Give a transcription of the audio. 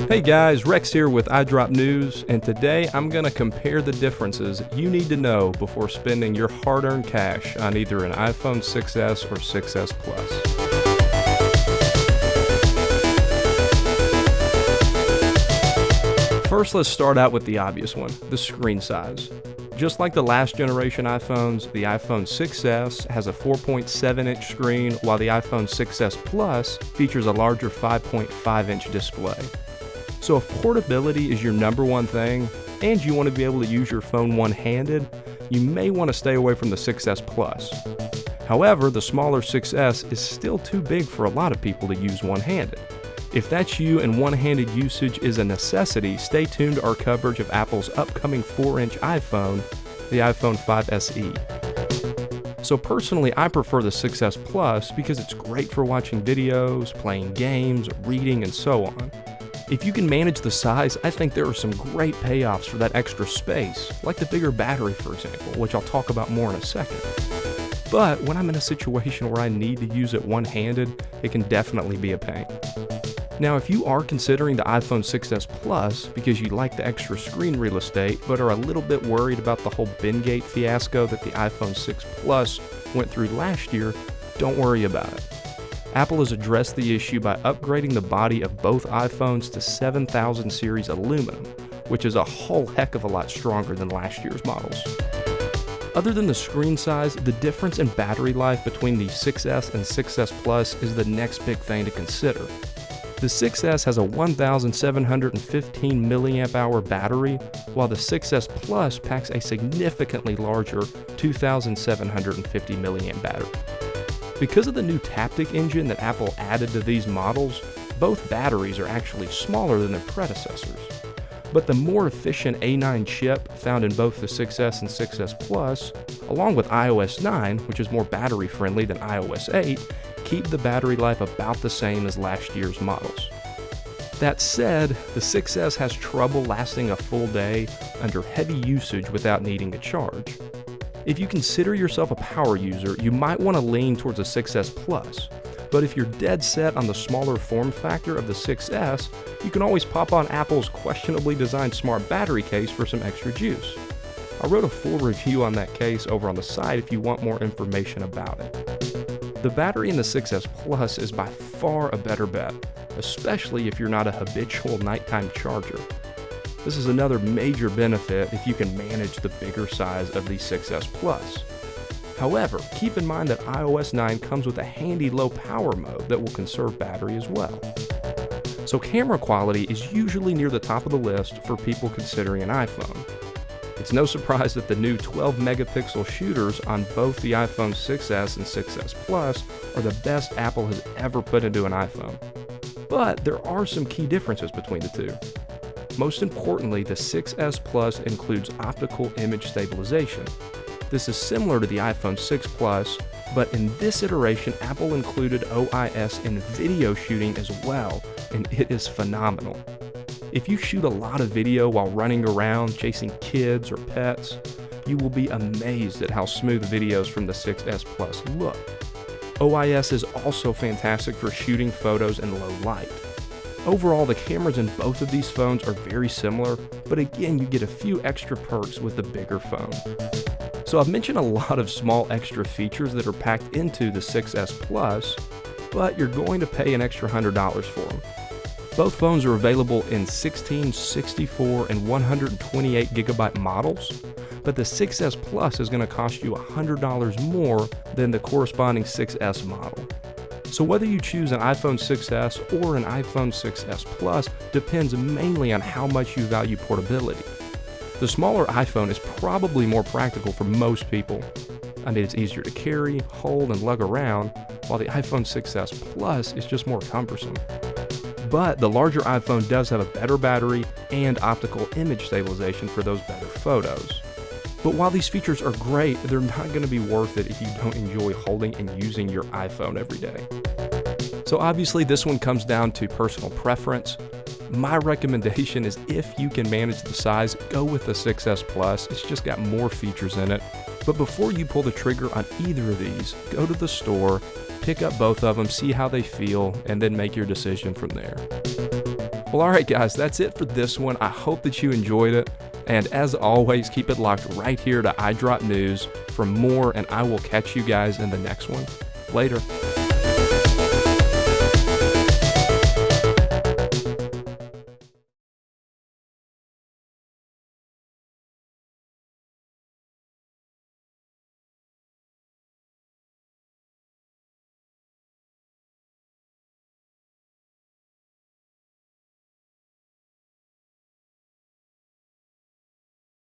Hey guys, Rex here with iDrop News, and today I'm going to compare the differences you need to know before spending your hard-earned cash on either an iPhone 6s or 6s Plus. First, let's start out with the obvious one, the screen size. Just like the last generation iPhones, the iPhone 6s has a 4.7-inch screen, while the iPhone 6s Plus features a larger 5.5-inch display. So if portability is your number one thing, and you want to be able to use your phone one-handed, you may want to stay away from the 6s Plus. However, the smaller 6s is still too big for a lot of people to use one-handed. If that's you and one-handed usage is a necessity, stay tuned to our coverage of Apple's upcoming 4-inch iPhone, the iPhone 5 SE. So personally, I prefer the 6s Plus because it's great for watching videos, playing games, reading, and so on. If you can manage the size, I think there are some great payoffs for that extra space, like the bigger battery, for example, which I'll talk about more in a second. But when I'm in a situation where I need to use it one-handed, it can definitely be a pain. Now, if you are considering the iPhone 6s Plus because you like the extra screen real estate but are a little bit worried about the whole bin-gate fiasco that the iPhone 6 Plus went through last year, don't worry about it. Apple has addressed the issue by upgrading the body of both iPhones to 7000 series aluminum, which is a whole heck of a lot stronger than last year's models. Other than the screen size, the difference in battery life between the 6s and 6s Plus is the next big thing to consider. The 6s has a 1,715 mAh battery, while the 6s Plus packs a significantly larger 2,750 mAh battery. Because of the new Taptic engine that Apple added to these models, both batteries are actually smaller than their predecessors. But the more efficient A9 chip found in both the 6s and 6s Plus, along with iOS 9, which is more battery friendly than iOS 8, keep the battery life about the same as last year's models. That said, the 6s has trouble lasting a full day under heavy usage without needing to charge. If you consider yourself a power user, you might want to lean towards a 6s Plus. But if you're dead set on the smaller form factor of the 6s, you can always pop on Apple's questionably designed smart battery case for some extra juice. I wrote a full review on that case over on the site if you want more information about it. The battery in the 6s Plus is by far a better bet, especially if you're not a habitual nighttime charger. This is another major benefit if you can manage the bigger size of the 6s Plus. However, keep in mind that iOS 9 comes with a handy low power mode that will conserve battery as well. So camera quality is usually near the top of the list for people considering an iPhone. It's no surprise that the new 12 megapixel shooters on both the iPhone 6s and 6s Plus are the best Apple has ever put into an iPhone. But there are some key differences between the two. Most importantly, the 6s Plus includes optical image stabilization. This is similar to the iPhone 6 Plus, but in this iteration, Apple included OIS in video shooting as well, and it is phenomenal. If you shoot a lot of video while running around chasing kids or pets, you will be amazed at how smooth videos from the 6s Plus look. OIS is also fantastic for shooting photos in low light. Overall, the cameras in both of these phones are very similar, but again, you get a few extra perks with the bigger phone. So I've mentioned a lot of small extra features that are packed into the 6s Plus, but you're going to pay an extra $100 for them. Both phones are available in 16, 64, and 128 gigabyte models, but the 6s Plus is going to cost you $100 more than the corresponding 6s model. So whether you choose an iPhone 6s or an iPhone 6s Plus depends mainly on how much you value portability. The smaller iPhone is probably more practical for most people. I mean, it's easier to carry, hold, and lug around, while the iPhone 6s Plus is just more cumbersome. But the larger iPhone does have a better battery and optical image stabilization for those better photos. But while these features are great, they're not going to be worth it if you don't enjoy holding and using your iPhone every day. So obviously this one comes down to personal preference. My recommendation is if you can manage the size, go with the 6s Plus. It's just got more features in it. But before you pull the trigger on either of these, go to the store, pick up both of them, see how they feel, and then make your decision from there. Well, alright guys, that's it for this one. I hope that you enjoyed it. And as always, keep it locked right here to iDrop News for more, and I will catch you guys in the next one. Later.